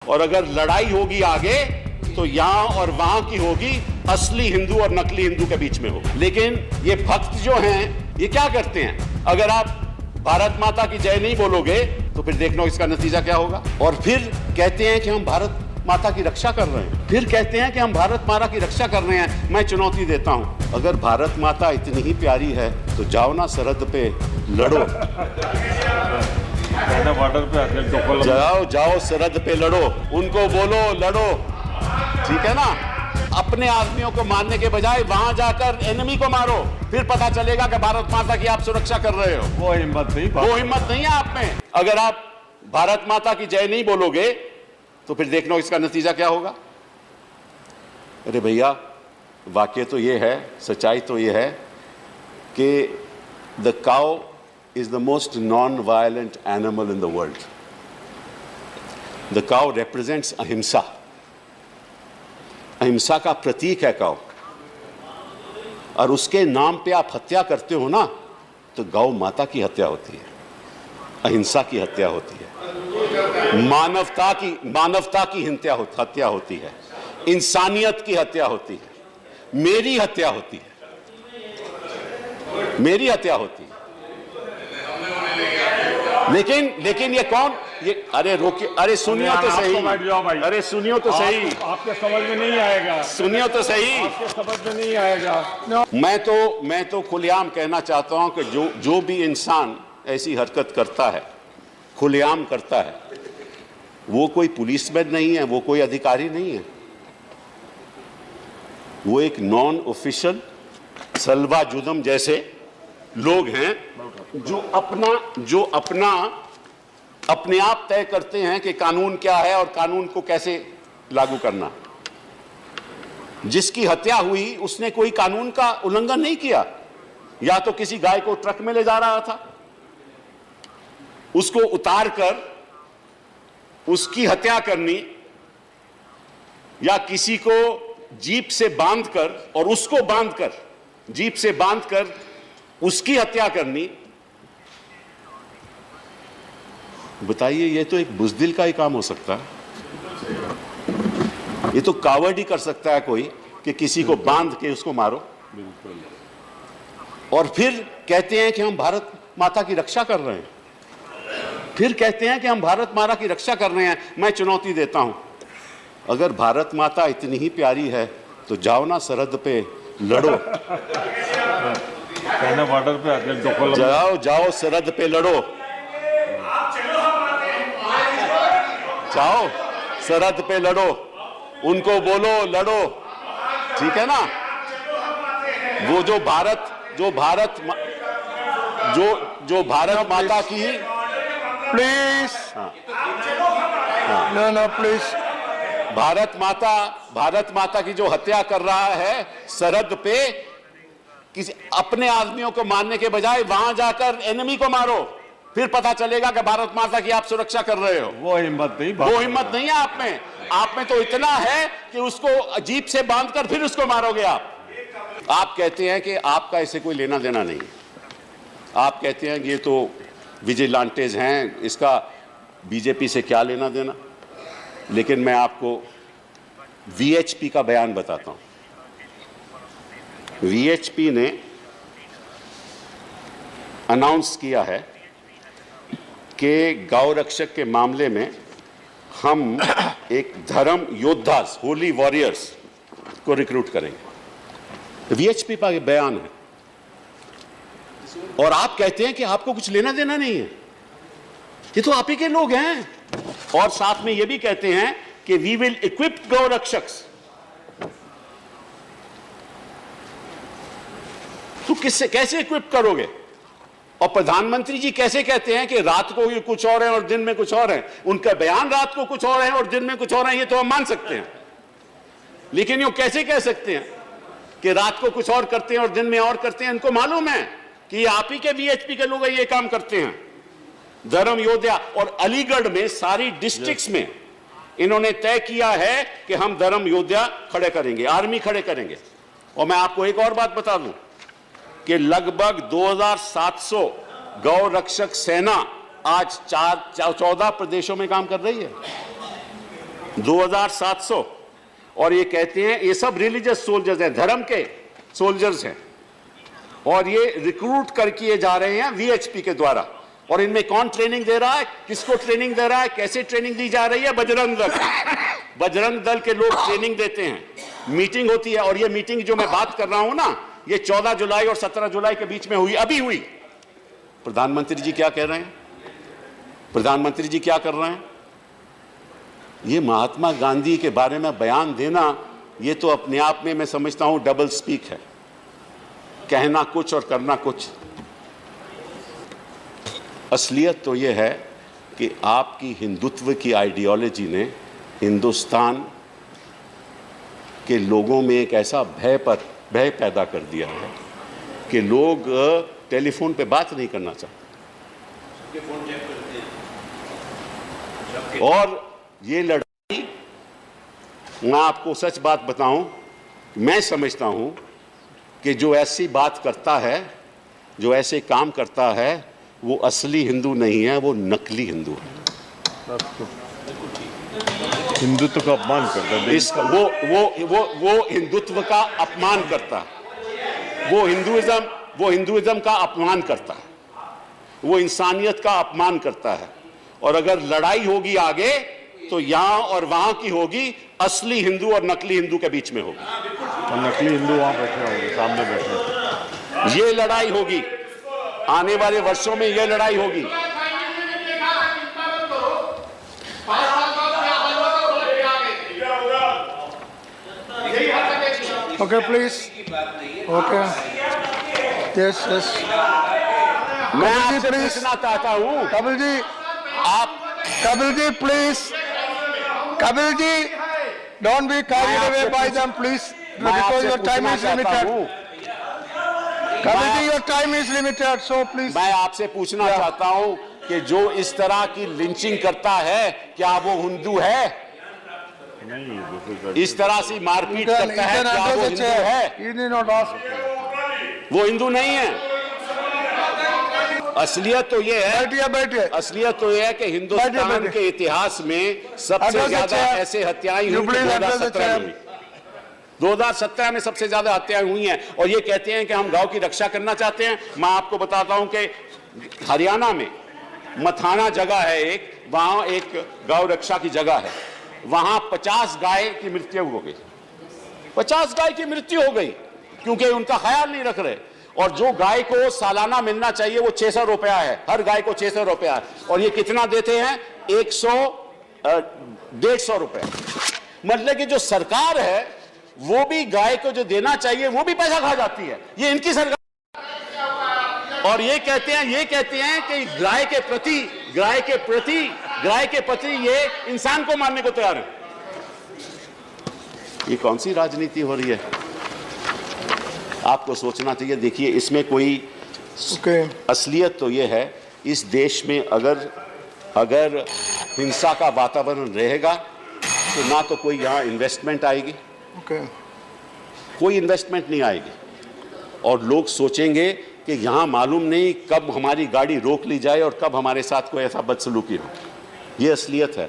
और अगर लड़ाई होगी आगे तो यहां और वहां की होगी, असली हिंदू और नकली हिंदू के बीच में होगी। लेकिन ये भक्त जो हैं ये क्या करते हैं, अगर आप भारत माता की जय नहीं बोलोगे तो फिर देखना इसका नतीजा क्या होगा। और फिर कहते हैं कि हम भारत माता की रक्षा कर रहे हैं, फिर कहते हैं कि हम भारत माता की रक्षा कर रहे हैं। मैं चुनौती देता हूं, अगर भारत माता इतनी ही प्यारी है तो जाओ ना सरहद पे लड़ो। बॉर्डर पे जाओ सरहद पे लड़ो, उनको बोलो लड़ो, ठीक है ना। अपने आदमियों को मारने के बजाय वहां जाकर एनिमी को मारो, फिर पता चलेगा कि भारत माता की आप सुरक्षा कर रहे हो। वो हिम्मत नहीं है आप में। अगर आप भारत माता की जय नहीं बोलोगे तो फिर देखना इसका नतीजा क्या होगा। अरे भैया, वाक्य तो ये है, सच्चाई तो ये है कि the cow is the most non-violent animal in the world. The cow represents अहिंसा। अहिंसा का प्रतीक है काउ, और उसके नाम पे आप हत्या करते हो ना तो गौ माता की हत्या होती है, अहिंसा की हत्या होती है, मानवता की हत्या होती है, इंसानियत की हत्या होती है, मेरी हत्या होती है, मेरी हत्या होती है। लेकिन ये कौन, ये अरे रोकिए, अरे सुनियो तो सही, अरे सुनियो तो सही, आपके समझ में नहीं आएगा, सुनियो तो सही, आपके समझ में नहीं आएगा। मैं तो खुलेआम कहना चाहता हूं कि जो भी इंसान ऐसी हरकत करता है, खुलेआम करता है, वो कोई पुलिसमैन नहीं है, वो कोई अधिकारी नहीं है, वो एक नॉन ऑफिशियल सलवा जुदम जैसे लोग हैं जो अपने आप तय करते हैं कि कानून क्या है और कानून को कैसे लागू करना। जिसकी हत्या हुई उसने कोई कानून का उल्लंघन नहीं किया, या तो किसी गाय को ट्रक में ले जा रहा था, उसको उतार कर उसकी हत्या करनी, या किसी को जीप से बांधकर और उसको बांधकर जीप से बांधकर उसकी हत्या करनी। बताइए, ये तो एक बुज़दिल का ही काम हो सकता है, ये तो कावड़ ही कर सकता है कोई कि किसी को बांध के उसको मारो। और फिर कहते हैं कि हम भारत माता की रक्षा कर रहे हैं, फिर कहते हैं कि हम भारत माता की रक्षा कर रहे हैं। मैं चुनौती देता हूं, अगर भारत माता इतनी ही प्यारी है तो जाओ ना सरहद पे लड़ो। बॉर्डर पे जाओ सरहद पे लड़ो, जाओ सरहद पे लड़ो, उनको बोलो लड़ो, ठीक है ना। वो जो भारत माता की, प्लीज नो प्लीज, भारत माता की जो हत्या कर रहा है सरहद पे, किसी अपने आदमियों को मारने के बजाय वहां जाकर एनिमी को मारो, फिर पता चलेगा कि भारत माता की आप सुरक्षा कर रहे हो। वो हिम्मत नहीं है आप में तो इतना है कि उसको जीप से बांधकर फिर उसको मारोगे आप कहते हैं कि आपका इससे कोई लेना देना नहीं, आप कहते हैं कि ये तो विजिलेंटेज हैं, इसका बीजेपी से क्या लेना देना। लेकिन मैं आपको वीएचपी का बयान बताता हूं। वीएचपी ने अनाउंस किया है कि गौ रक्षक के मामले में हम एक धर्म योद्धा, होली वॉरियर्स को रिक्रूट करेंगे। वीएचपी का बयान है, और आप कहते हैं कि आपको कुछ लेना देना नहीं है। ये तो आप ही के लोग हैं। और साथ में ये भी कहते हैं कि वी विल इक्विप गौ रक्षक। तो किससे, कैसे इक्विप करोगे? और प्रधानमंत्री जी कैसे कहते हैं कि रात को ये कुछ और है और दिन में कुछ और है? उनका बयान रात को कुछ और है और दिन में कुछ और है, ये तो हम मान सकते हैं। लेकिन ये कैसे कह सकते हैं कि रात को कुछ और करते हैं और दिन में और करते हैं? इनको मालूम है कि आप ही के वीएचपी के लोग ये काम करते हैं, धर्म योद्धा। और अलीगढ़ में सारी डिस्ट्रिक्ट्स में इन्होंने तय किया है कि हम धर्म योद्धा खड़े करेंगे, आर्मी खड़े करेंगे। और मैं आपको एक और बात बता दूं कि लगभग 2700 गौ रक्षक सेना आज 14 प्रदेशों में काम कर रही है। 2700, और ये कहते हैं ये सब रिलीजियस सोल्जर्स हैं, धर्म के सोल्जर्स हैं, और ये रिक्रूट कर किए जा रहे हैं वीएचपी के द्वारा। और इनमें कौन ट्रेनिंग दे रहा है, किसको ट्रेनिंग दे रहा है, कैसे ट्रेनिंग दी जा रही है? बजरंग दल। बजरंग दल के लोग ट्रेनिंग देते हैं, मीटिंग होती है। और ये मीटिंग जो मैं बात कर रहा हूं ना, ये 14 जुलाई और 17 जुलाई के बीच में हुई, अभी हुई। प्रधानमंत्री जी क्या कह रहे हैं? प्रधानमंत्री जी क्या कर रहे हैं? ये महात्मा गांधी के बारे में बयान देना, ये तो अपने आप में मैं समझता हूं डबल स्पीक है, कहना कुछ और करना कुछ। असलियत तो ये है कि आपकी हिंदुत्व की आइडियोलॉजी ने हिंदुस्तान के लोगों में एक ऐसा भय पैदा कर दिया है कि लोग टेलीफोन पे बात नहीं करना चाहते। और ये लड़ाई, मैं आपको सच बात बताऊं, मैं समझता हूं कि जो ऐसी बात करता है, जो ऐसे काम करता है, वो असली हिंदू नहीं है, वो नकली हिंदू है। हिंदुत्व का अपमान करता है। इसका वो हिंदुत्व का अपमान करता है, वो हिंदुइज्म का अपमान करता है, वो इंसानियत का अपमान करता है। और अगर लड़ाई होगी आगे, तो यहां और वहां की होगी, असली हिंदू और नकली हिंदू के बीच में होगी। और नकली हिंदू वहां बैठे होंगे, सामने बैठे होंगे। ये लड़ाई होगी आने वाले वर्षों में, ये लड़ाई होगी। Okay, please. Okay. Yes, yes. मैं आपसे पूछना चाहता हूं, Kapil ji, please. Kapil ji, don't be carried away by them, please. मैं Because आपसे your time पूछना is चाहता limited. हूं, Kapil ji, your time is limited, so please. मैं आपसे पूछना चाहता हूं कि जो इस तरह की लिंचिंग करता है, क्या वो हिंदू है? नहीं, इस तरह से मारपीट करता है, क्या वो हिंदू है? You need not ask. वो हिंदू नहीं है। असलियत तो ये है, बैठिए। असलियत तो ये है कि हिंदुस्तान बैठिए। के इतिहास में सबसे Address the ज्यादा chair. ऐसे हत्याएं You हुई please address the 2017 में हुई। 2017 में सबसे ज्यादा हत्याएं हुई हैं। और ये कहते हैं कि हम गांव की रक्षा करना चाहते हैं। मैं आपको बताता हूं कि हरियाणा में मथाना जगह है एक, वहां एक गौ रक्षा की जगह है, वहां 50 गाय की मृत्यु हो गई। 50 गाय की मृत्यु हो गई क्योंकि उनका ख्याल नहीं रख रहे। और जो गाय को सालाना मिलना चाहिए वो 600 रुपया है, हर गाय को 600 रुपया है। और ये कितना देते हैं? 150 रुपए। मतलब कि जो सरकार है वो भी गाय को जो देना चाहिए वो भी पैसा खा जाती है। ये इनकी सरकार। और ये कहते हैं कि गाय के प्रति ये इंसान को मारने को तैयार है। ये कौन सी राजनीति हो रही है? आपको सोचना चाहिए। देखिए, इसमें कोई असलियत तो ये है, इस देश में अगर हिंसा का वातावरण रहेगा तो ना तो कोई यहाँ इन्वेस्टमेंट आएगी, कोई इन्वेस्टमेंट नहीं आएगी। और लोग सोचेंगे कि यहाँ मालूम नहीं कब हमारी गाड़ी रोक ली जाए और कब हमारे साथ कोई ऐसा बदसलूकी हो। ये असलियत है।